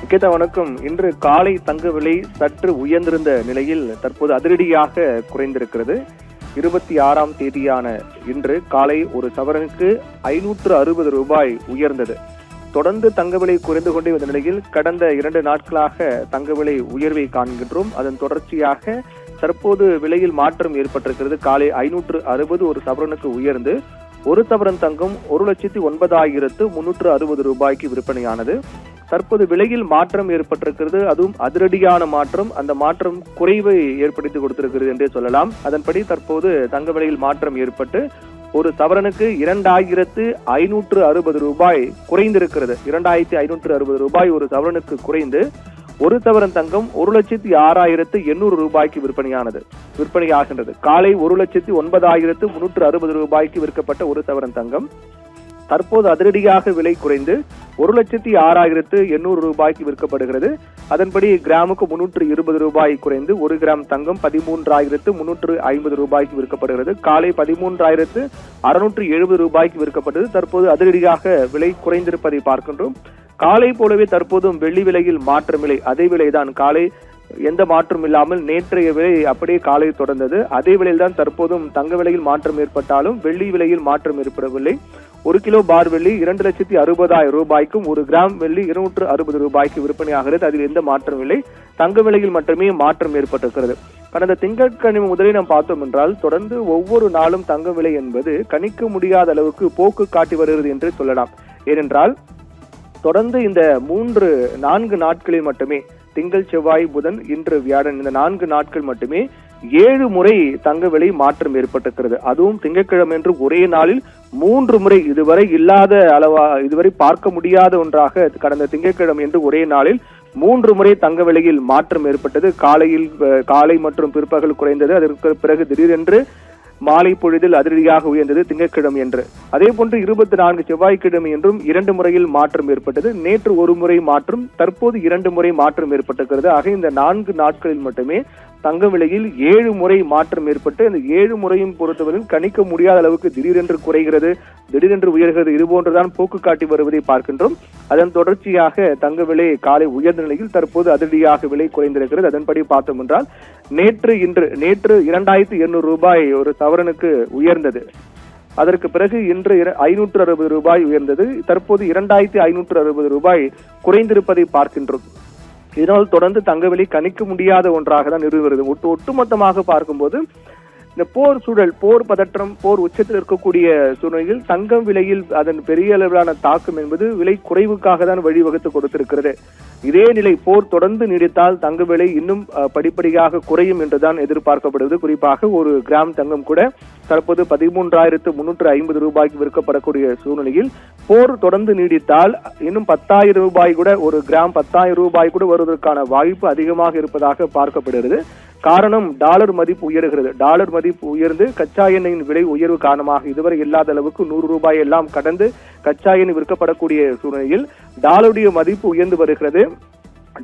நிகேதா வணக்கம். இன்று காலை தங்க விலை சற்று உயர்ந்திருந்த நிலையில் தற்போது அதிரடியாக குறைந்திருக்கிறது. 26ஆம் தேதியான இன்று காலை ஒரு சவரனுக்கு 560 ரூபாய் உயர்ந்தது. தொடர்ந்து தங்க விலை குறைந்து கொண்டே வந்த நிலையில் கடந்த 2 நாட்களாக தங்க விலை உயர்வை காண்கின்றோம். அதன் தொடர்ச்சியாக தற்போது விலையில் மாற்றம் ஏற்பட்டிருக்கிறது. காலை 560 ஒரு சவரனுக்கு உயர்ந்து ஒரு சவரன் தங்கம் 1,09,360 ரூபாய்க்கு விற்பனையானது. தற்போது விலையில் மாற்றம் ஏற்பட்டிருக்கிறது. அதுவும் அதிரடியான மாற்றம். அந்த மாற்றம் குறைவை ஏற்படுத்தி கொடுத்திருக்கிறது என்றே சொல்லலாம். அதன்படி தற்போது தங்க விலையில் மாற்றம் ஏற்பட்டு ஒரு சவரனுக்கு 2,560 ரூபாய் குறைந்திருக்கிறது. 2,560 ரூபாய் ஒரு சவரனுக்கு குறைந்து ஒரு சவரன் தங்கம் 1,06,800 ரூபாய்க்கு விற்பனையாகின்றது. காலை 1,09,360 ரூபாய்க்கு விற்கப்பட்ட ஒரு சவரன் தங்கம் தற்போது அதிரடியாக விலை குறைந்து 1,06,800 ரூபாய்க்கு விற்கப்படுகிறது. அதன்படி கிராமுக்கு 320 ரூபாய் குறைந்து 1 கிராம் தங்கம் 13,350 ரூபாய்க்கு விற்கப்படுகிறது. காலை 13,670 ரூபாய்க்கு விற்கப்பட்டது. தற்போது அதிரடியாக விலை குறைந்திருப்பதை பார்க்கின்றோம். காலை போலவே தற்போதும் வெள்ளி விலையில் மாற்றமில்லை. அதே விலைதான். காலை எந்த மாற்றம் இல்லாமல் நேற்றைய விலை அப்படியே காலை தொடர்ந்தது. அதே விலையில் தான் தற்போதும் தங்க விலையில் மாற்றம் ஏற்பட்டாலும் வெள்ளி விலையில் மாற்றம் ஏற்படவில்லை. 1 கிலோ பார் வெள்ளி 2,60,000 ரூபாய்க்கும் 1 கிராம் வெள்ளி 260 ரூபாய்க்கு விற்பனையாகிறது. அதில் எந்த மாற்றம் இல்லை. தங்க விலையில் மட்டுமே மாற்றம் ஏற்பட்டிருக்கிறது. கடந்த திங்கட்கிழமை முதலே நாம் பார்த்தோம் என்றால் தொடர்ந்து ஒவ்வொரு நாளும் தங்க விலை என்பது கணிக்க முடியாத அளவுக்கு போக்கு காட்டி வருகிறது என்று சொல்லலாம். ஏனென்றால் தொடர்ந்து இந்த 4 நாட்களில் மட்டுமே திங்கள், செவ்வாய், புதன், இன்று வியாழன் இந்த 4 நாட்கள் மட்டுமே 7 முறை தங்க விலை மாற்றம் ஏற்பட்டிருக்கிறது. அதுவும் திங்கட்கிழமை என்று ஒரே நாளில் 3 முறை இதுவரை இல்லாத இதுவரை பார்க்க முடியாத ஒன்றாக கடந்த திங்கட்கிழமை என்று ஒரே நாளில் 3 முறை தங்க விலையில் மாற்றம் ஏற்பட்டது. காலை மற்றும் பிற்பகல் குறைந்தது. அதற்கு பிறகு திடீரென்று மாலை பொழுதில் அதிரடியாக உயர்ந்தது திங்கட்கிழமை என்று. அதே போன்று 24 செவ்வாய்க்கிழமை என்றும் 2 முறையில் மாற்றம் ஏற்பட்டது. நேற்று 1 முறை மாற்றம், தற்போது 2 முறை மாற்றம் ஏற்பட்டிருக்கிறது. ஆக இந்த 4 நாட்களில் மட்டுமே தங்க விலையில் 7 முறை மாற்றம் ஏற்பட்டு அந்த 7 முறையும் பொறுத்தவரையில் கணிக்க முடியாத அளவுக்கு திடீரென்று குறைகிறது, திடீரென்று உயர்கிறது. இது போன்றுதான் போக்கு காட்டி வருவதை பார்க்கின்றோம். அதன் தொடர்ச்சியாக தங்க விலை காலை உயர்ந்த நிலையில் தற்போது அதிரடியாக விலை குறைந்திருக்கிறது. அதன்படி பார்த்தோம் என்றால் நேற்று 2,800 ரூபாய் ஒரு சவரனுக்கு உயர்ந்தது. அதற்கு பிறகு இன்று 560 ரூபாய் உயர்ந்தது. தற்போது 2,560 ரூபாய் குறைந்திருப்பதை பார்க்கின்றோம். இதனால் தொடர்ந்து தங்க விலை கணிக்க முடியாத ஒன்றாக தான் நிறுவுகிறது. ஒட்டுமொத்தமாக பார்க்கும்போது இந்த போர் சூழல், போர் பதற்றம், போர் உச்சத்தில் இருக்கக்கூடிய சூழ்நிலையில் தங்கம் விலையில் அதன் பெரிய அளவிலான தாக்கம் என்பது விலை குறைவுக்காக தான் வழிவகுத்து கொடுத்திருக்கிறது. இதே நிலை போர் தொடர்ந்து நீடித்தால் தங்க விலை இன்னும் படிப்படியாக குறையும் என்றுதான் எதிர்பார்க்கப்படுகிறது. குறிப்பாக 1 கிராம் தங்கம் கூட தற்போது 13,350 ரூபாய்க்கு விற்கப்படக்கூடிய சூழ்நிலையில் போர் தொடர்ந்து நீடித்தால் இன்னும் 10,000 ரூபாய் கூட, 1 கிராம் 10,000 ரூபாய் கூட வருவதற்கான வாய்ப்பு அதிகமாக இருப்பதாக பார்க்கப்படுகிறது. காரணம் டாலர் மதிப்பு உயர்கிறது. டாலர் மதிப்பு உயர்ந்து கச்சா எண்ணெயின் விலை உயர்வு காரணமாக இதுவரை இல்லாத அளவுக்கு 100 ரூபாய் எல்லாம் கடந்து கச்சா எண்ணெய் விற்கப்படக்கூடிய சூழ்நிலையில் டாலருடைய மதிப்பு உயர்ந்து வருகிறது.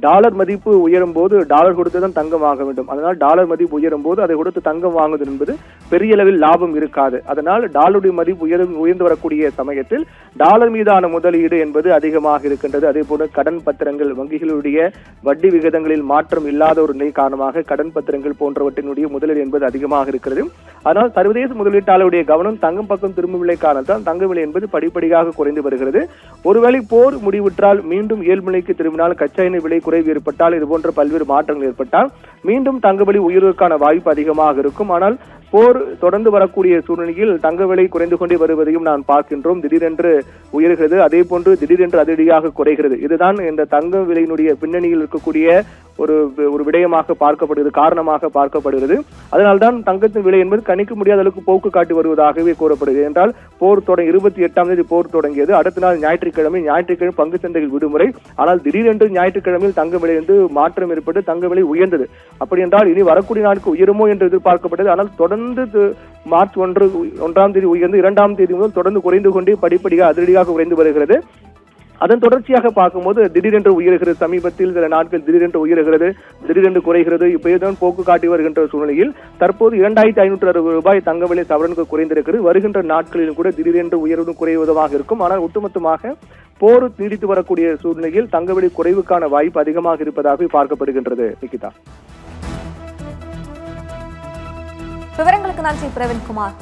டாலர் மதிப்பு உயரும் போது டாலர் கொடுத்துதான் தங்கம் வாங்க வேண்டும். அதனால் டாலர் மதிப்பு உயரும் போது அதை கொடுத்து தங்கம் வாங்குவது என்பது பெரிய அளவில் லாபம் இருக்காது. அதனால் டாலருடைய மதிப்பு உயர்ந்து வரக்கூடிய சமயத்தில் டாலர் மீதான முதலீடு என்பது அதிகமாக இருக்கின்றது. அதே போல கடன் பத்திரங்கள், வங்கிகளுடைய வட்டி விகிதங்களில் மாற்றம் இல்லாத ஒரு நிலை காரணமாக கடன் பத்திரங்கள் போன்றவற்றினுடைய முதலீடு என்பது அதிகமாக இருக்கிறது. அதனால் சர்வதேச முதலீட்டாளருடைய கவனம் தங்கம் பக்கம் திரும்பவில்லை காரணத்தால் தங்க விலை என்பது படிப்படியாக குறைந்து வருகிறது. ஒருவேளை போர் முடிவுற்றால் மீண்டும் இயல்புநிலைக்கு திரும்பினால் கச்சா எண்ணெய் விலை குறைவு ஏற்பட்டால், இது போன்ற பல்வேறு மாற்றங்கள் ஏற்பட்டால் மீண்டும் தங்க விலை உயர்வுக்கான வாய்ப்பு அதிகமாக இருக்கும். ஆனால் போர் தொடர்ந்து வரக்கூடிய சூழ்நிலையில் தங்க விலை குறைந்து கொண்டே வருவதையும் நான் பார்க்கின்றோம். திடீரென்று உயர்கிறது, அதே போன்று திடீரென்று அதிரடியாக குறைகிறது. இதுதான் இந்த தங்க விலையினுடைய பின்னணியில் இருக்கக்கூடிய ஒரு விடயமாக பார்க்கப்படுகிறது, காரணமாக பார்க்கப்படுகிறது. அதனால்தான் தங்கத்தின் விலை என்பது கணிக்க முடியாத அளவுக்கு போக்கு காட்டி வருவதாகவே கூறப்படுகிறது. என்றால் போர் 28ஆம் தேதி போர் தொடங்கியது. அடுத்த நாள் ஞாயிற்றுக்கிழமை பங்கு சந்தைகள் விடுமுறை. ஆனால் திடீரென்று ஞாயிற்றுக்கிழமையில் தங்க விலை வந்து மாற்றம் ஏற்பட்டு தங்க விலை உயர்ந்தது. அப்படி என்றால் இனி வரக்கூடிய நாட்கள் உயருமோ என்று எதிர்பார்க்கப்பட்டது. ஆனால் தொடர்ந்து மார்ச் 1ஆம் தேதி உயர்ந்து 2ஆம் தேதி முதல் தொடர்ந்து குறைந்து கொண்டே படிப்படியாக அதிரடியாக குறைந்து வருகிறது. அதன் தொடர்ச்சியாக பார்க்கும்போது திடீரென்று உயர்கிறது, சமீபத்தில் சில நாட்கள் திடீரென்று உயர்கிறது, திடீரென்று குறைகிறது. இப்போதான் போக்கு காட்டி வருகின்ற சூழ்நிலையில் தற்போது 2560 ரூபாய் தங்க விலை சவரனுக்கு குறைந்திருக்கிறது. வருகின்ற நாட்களிலும் கூட திடீரென்று உயர்வு குறைவதாக இருக்கும். ஆனால் ஒட்டுமொத்தமாக போர் நீடித்து வரக்கூடிய சூழ்நிலையில் தங்க விலை குறைவுக்கான வாய்ப்பு அதிகமாக இருப்பதாக பார்க்கப்படுகின்றது. நிகிதா, விவரங்களுக்கு நன்றி பிரவீன்குமார்.